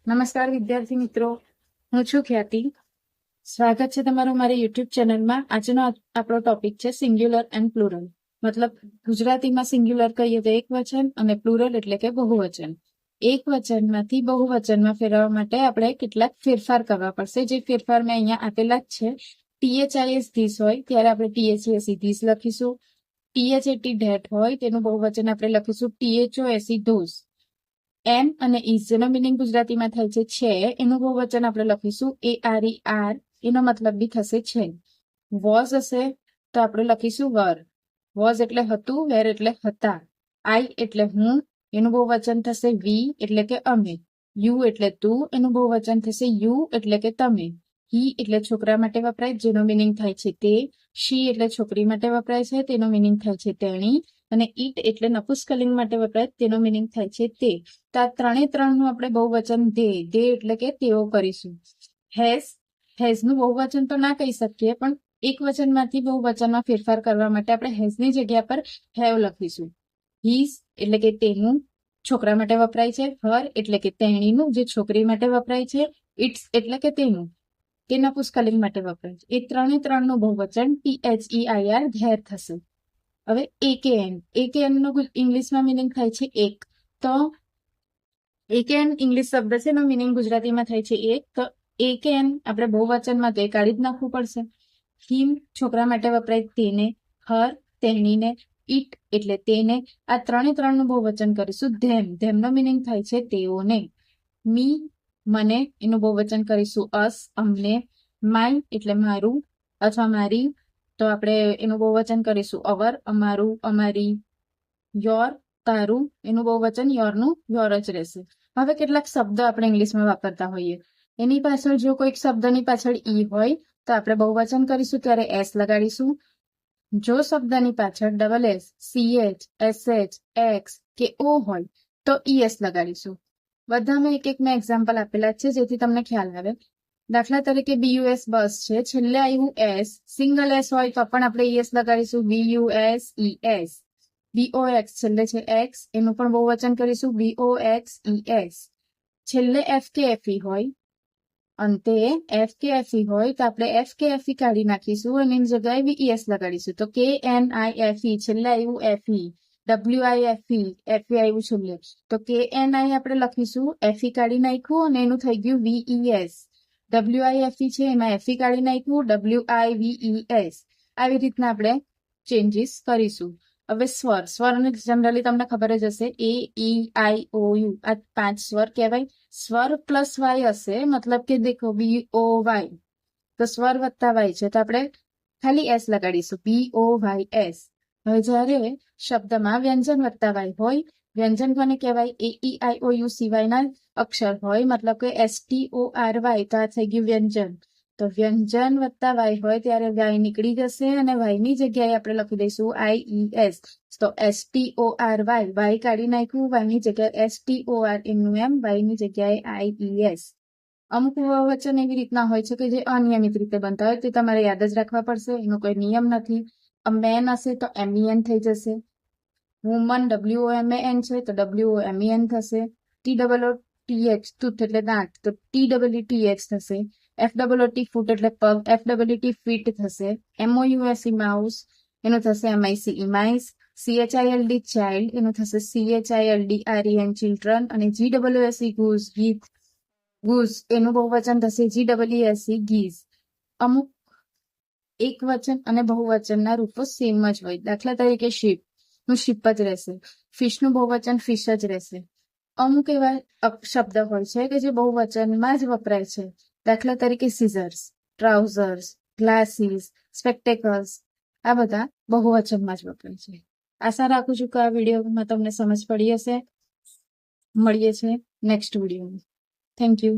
નમસ્કાર વિદ્યાર્થી મિત્રો, હું છું ખ્યાતિ. સ્વાગત છે તમારું મારી યુટ્યુબ ચેનલમાં. આજનો આપણો ટોપિક છે સિંગ્યુલર એન્ડ પ્લુરલ. મતલબ ગુજરાતીમાં સિંગ્યુલર કહીએ તો એક વચન અને પ્લુરલ એટલે કે બહુવચન. એક વચનમાંથી બહુવચનમાં ફેરવવા માટે આપણે કેટલાક ફેરફાર કરવા પડશે. જે ફેરફાર મેં અહીંયા આપેલા જ છે. THIS ધીસ હોય ત્યારે આપણે THES ધીસ લખીશું. THAT ધેટ હોય તેનું બહુવચન આપણે લખીશું THOS ધોસ. એમ અને ઇઝ જેનો મિનિંગ ગુજરાતીમાં થાય છે એનું બહુવચન આપણે લખીશું ARER. એનો મતલબ બી થશે છે. વોઝ હશે તો આપણે લખીશું વર. વોઝ એટલે હતું, વેર એટલે હતા. આઈ એટલે હું, એનું બહુવચન થશે વી એટલે કે અમે. યુ એટલે તું, એનું બહુવચન થશે યુ એટલે કે તમે. હી એટલે છોકરા માટે વપરાય જેનો મિનિંગ થાય છે તે. શી એટલે છોકરી માટે વપરાય છે તેનો મિનિંગ થાય છે તેણી. અને ઈટ એટલે નપુંસકલિંગ માટે વપરાય તેનો મિનિંગ થાય છે તે. તો આ ત્રણનું આપણે બહુવચન દે એટલે કે તેઓ કરીશું. હેઝનું બહુવચન તો ના કહી શકીએ, પણ એક વચનમાંથી બહુવચનમાં ફેરફાર કરવા માટે આપણે હેઝની જગ્યા પર હેવ લખીશું. હીઝ એટલે કે તેનું, છોકરા માટે વપરાય છે. હર એટલે કે તેણીનું, જે છોકરી માટે વપરાય છે. ઇટ્સ એટલે કે તેનું, કે નપુંસકલિંગ માટે વપરાય છે. એ ત્રણનું બહુવચન THEIR ધેર થશે. હવે AKN નું ઇંગ્લિશમાં મિનિંગ થાય છે એક. તો AKN ઇંગ્લિશ શબ્દ છે, એનો મિનિંગ ગુજરાતીમાં થાય છે એક. તો AKN આપણે બહુવચનમાં તો એ કાઢી જ નાખવું પડશે. હિમ છોકરા માટે વપરાય તેને. હર તેણીને. ઇટ એટલે તેને. આ ત્રણનું બહુવચન કરીશું ધેમનો મિનિંગ થાય છે તેઓને. મી મને, એનું બહુવચન કરીશું અસ અમને. માય એટલે મારું અથવા મારી, તો આપણે એનું બહુવચન કરીશું અવર અમારું અમારી. યોર તારું, એનું બહુવચન યોરનું યોર જ રહેશે. હવે કેટલાક શબ્દ આપણે ઇંગ્લિશમાં વાપરતા હોઈએ, એની પાછળ જો કોઈક શબ્દની પાછળ ઈ હોય તો આપણે બહુવચન કરીશું ત્યારે એસ લગાડીશું. જો શબ્દની પાછળ SS, CH, SH, X કે O હોય તો ES લગાડીશું. બધામાં એક મેં એક્ઝામ્પલ આપેલા છે જેથી તમને ખ્યાલ આવે. દાખલા તરીકે BUS બસ છે, છેલ્લે આવ્યું એસ, સિંગલ એસ હોય તો પણ આપણે ES લગાડીશું. BUSES. BOX છેલ્લે છે એક્સ, એનું પણ બહુવચન કરીશું BOXES. છેલ્લે FKFE હોય, અંતે FKFE હોય તો આપણે FKFE કાઢી નાખીશું અને એની જગ્યાએ VES લગાડીશું. તો KNIFE છેલ્લે આવ્યું FE. WIFE FE આવ્યું છેલ્લે, તો KNI આપણે લખીશું, FE કાઢી નાખ્યું અને એનું થઈ ગયું VES. WIFE છે એમાં FE કાઢી નાખ્યું, WIVES. આવી રીતના આપણે ચેન્જીસ કરીશું. હવે સ્વરને જનરલી તમને ખબર જ હશે, AEIOU આ 5 સ્વર કહેવાય. સ્વર પ્લસ વાય હશે, મતલબ કે દેખો BOY, તો સ્વર વત્તા વાય છે તો આપણે ખાલી એસ લગાડીશું BOYS. હવે જ્યારે શબ્દમાં વ્યંજન વત્તા વાય હોય, વ્યંજન કોને કહેવાય? AEIOU સિવાયના અક્ષર હોય, મતલબ કે STORY, તો આ થઈ ગયું વ્યંજન. તો વ્યંજન વત્તા વાય હોય ત્યારે વાય નીકળી જશે અને વાયની જગ્યાએ આપણે લખી દઈશું IES. તો STORY, વાય કાઢી નાખ્યું, વાયની જગ્યાએ STOR એમનું એમ, વાયની જગ્યાએ IES. અમુક વચન એવી રીતના હોય છે કે જે અનિયમિત રીતે બનતા હોય, તે તમારે યાદ જ રાખવા પડશે, એનો કોઈ નિયમ નથી. મેન હશે તો MEN થઈ જશે. વુમન WOMAN છે તો WOMEN થશે. TOOTH ટૂથ એટલે દાંત, તો TOOTH થશે. FOOT એટલે પગ, FWT ફીટ થશે. MOUSE માઉસ, એનું થશે MICE માઇસ. CHILD ચાઇલ્ડ, એનું થશે CHILDREN ચિલ્ડ્રન. અને GWSE ગૂઝ, ગૂઝ, એનું બહુવચન થશે GWSE ગીઝ. અમુક એક વચન અને બહુવચનના રૂપો સેમ જ હોય. દાખલા તરીકે શીપ નું શીપ જ રહેશે, ફિશનું બહુવચન ફિશ જ રહેશે. અમુક એવા શબ્દ હોય છે કે જે બહુવચનમાં જ વપરાય છે. દાખલા તરીકે સિઝર્સ, ટ્રાઉઝર્સ, ગ્લાસીસ, સ્પેક્ટેકલ્સ, આ બધા બહુવચનમાં જ વપરાય છે. આશા રાખું છું કે આ વિડીયોમાં તમને સમજ પડી હશે. મળીએ છીએ નેક્સ્ટ વિડીયોમાં. Thank you.